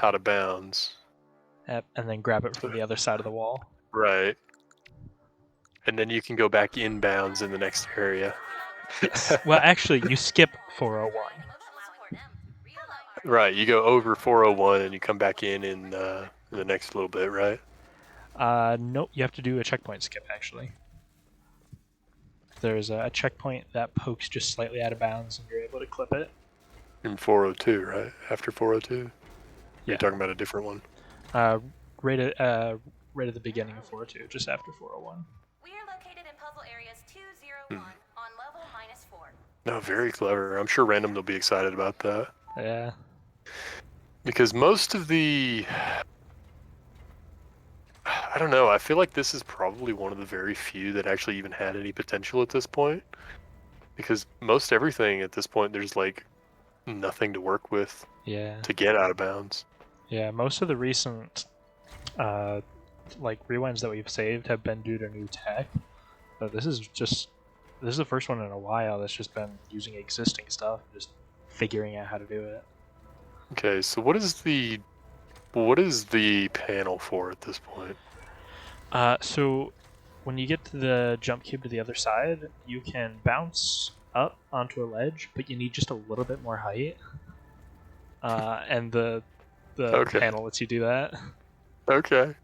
out of bounds. and then grab it from the other side of the wall. Right. And then you can go back inbounds in the next area. Yes. Well, actually, you skip 401. Right, you go over 401 and you come back in the next little bit, right? Nope, you have to do a checkpoint skip, actually. There's a checkpoint that pokes just slightly out of bounds, and you're able to clip it. In 402, right? After 402? Yeah. You're talking about a different one? Right at the beginning of 402, just after 401. We are located in puzzle areas 201 on level -4. No, very clever. I'm sure Random will be excited about that. Yeah. Because most of the... I don't know, I feel like this is probably one of the very few that actually even had any potential at this point. Because most everything at this point, there's like nothing to work with to get out of bounds. Yeah, most of the recent like rewinds that we've saved have been due to new tech. But this is the first one in a while that's just been using existing stuff and just figuring out how to do it. Okay, so what is the panel for at this point? So when you get to the jump cube to the other side, you can bounce up onto a ledge, but you need just a little bit more height. And the panel lets you do that. Okay.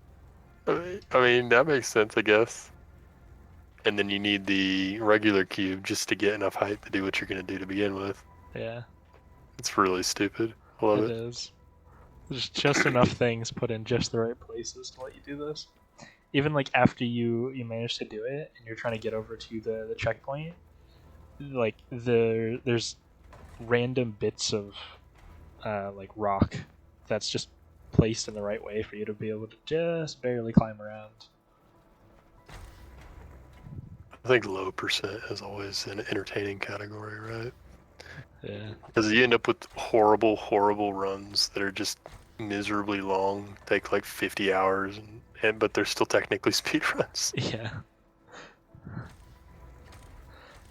I mean, that makes sense, I guess. And then you need the regular cube just to get enough height to do what you're going to do to begin with. Yeah. It's really stupid. I love it. It is. There's just enough things put in just the right places to let you do this. Even like after you manage to do it and you're trying to get over to the checkpoint, like there's random bits of like rock that's just placed in the right way for you to be able to just barely climb around. I think low percent is always an entertaining category, right? Yeah. Because you end up with horrible, horrible runs that are just miserably long, take like 50 hours, but they're still technically speed runs. Yeah.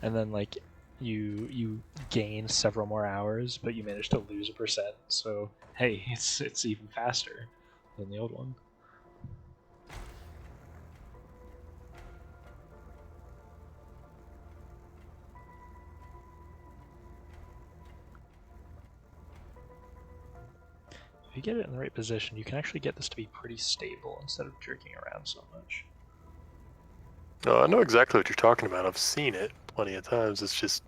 And then like you gain several more hours, but you manage to lose a percent. So hey, it's even faster than the old one. If you get it in the right position, you can actually get this to be pretty stable instead of jerking around so much. No, I know exactly what you're talking about. I've seen it plenty of times. It's just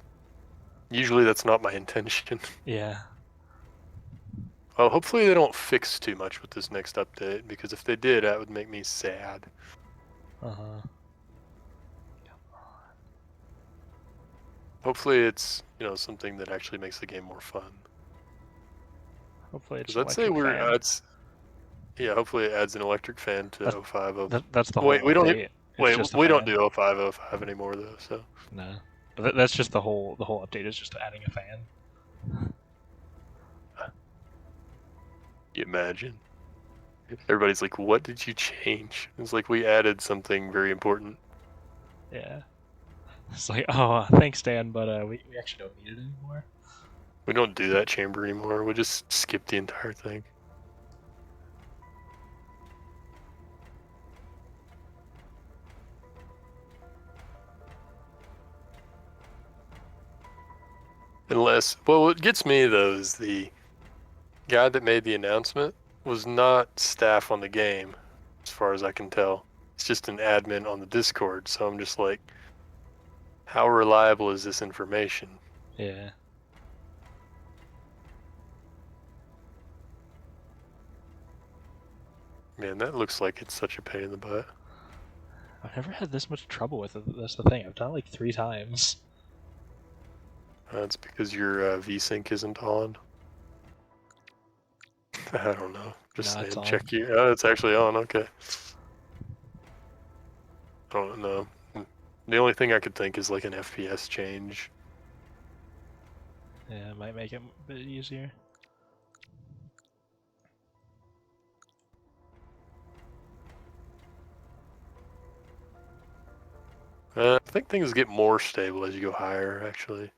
usually that's not my intention. Yeah. Well, hopefully they don't fix too much with this next update, because if they did, that would make me sad. Uh-huh. Hopefully it's, something that actually makes the game more fun. Hopefully it's I'd say hopefully it adds an electric fan to 05. That's the whole we don't update. we don't do 05 anymore though, so. No. But that's just the whole update is just adding a fan. You imagine? Everybody's like, what did you change? It's like, we added something very important. Yeah. It's like, oh, thanks, Dan, but we actually don't need it anymore. We don't do that chamber anymore. We just skip the entire thing. Unless, well, what gets me though is the guy that made the announcement was not staff on the game, as far as I can tell. It's just an admin on the Discord, so I'm just like, how reliable is this information? Yeah. Man, that looks like it's such a pain in the butt. I've never had this much trouble with it. That's the thing. I've done it like 3 times. That's because your VSync isn't on. I don't know. Just saying, check you. Oh, it's actually on. Okay. I don't know. The only thing I could think is like an FPS change. Yeah, it might make it a bit easier. I think things get more stable as you go higher, actually.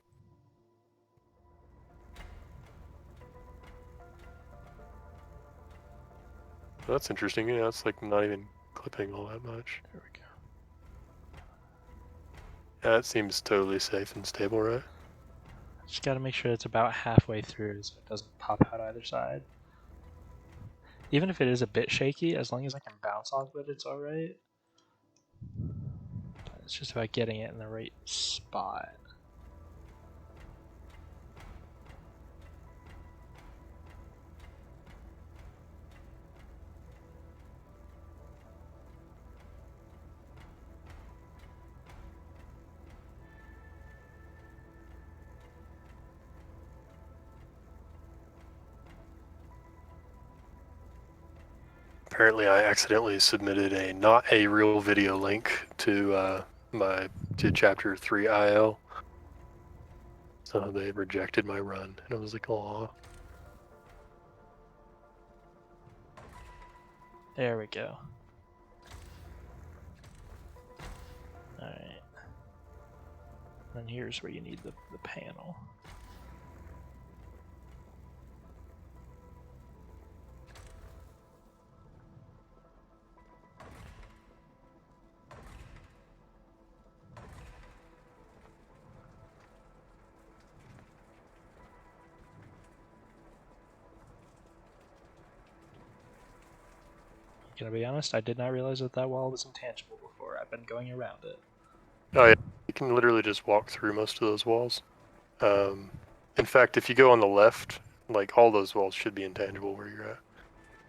That's interesting. Yeah, it's like not even clipping all that much. There we go. That seems totally safe and stable, right? Just gotta make sure it's about halfway through so it doesn't pop out either side. Even if it is a bit shaky, as long as I can bounce off it, it's alright. It's just about getting it in the right spot. Apparently, I accidentally submitted a not a real video link to to chapter 3 IL. So they rejected my run, and I was like, "Aw." There we go. Alright. And here's where you need the panel. Gonna be honest, I did not realize that that wall was intangible before. I've been going around it. Oh yeah, you can literally just walk through most of those walls. In fact, if you go on the left, like all those walls should be intangible where you're at.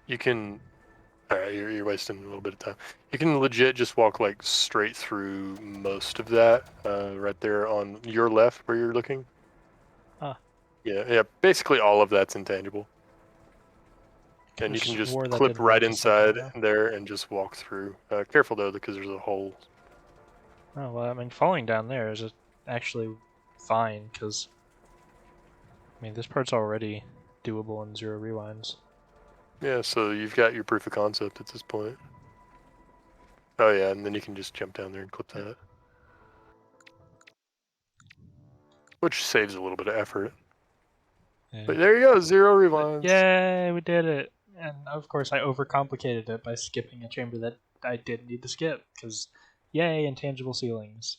You can. Alright, you're wasting a little bit of time. You can legit just walk like straight through most of that, right there on your left where you're looking. Ah. Yeah, basically all of that's intangible. And you Could've can just swore that clip didn't work right a second inside ago. there and just walk through. Careful though, because there's a hole. Oh, well, I mean, falling down there is actually fine, because, I mean, this part's already doable in 0 rewinds. Yeah, so you've got your proof of concept at this point. Oh yeah, and then you can just jump down there and clip that. Which saves a little bit of effort. Yeah. But there you go, 0 rewinds. Yay, we did it! And of course, I overcomplicated it by skipping a chamber that I didn't need to skip, because yay, intangible ceilings.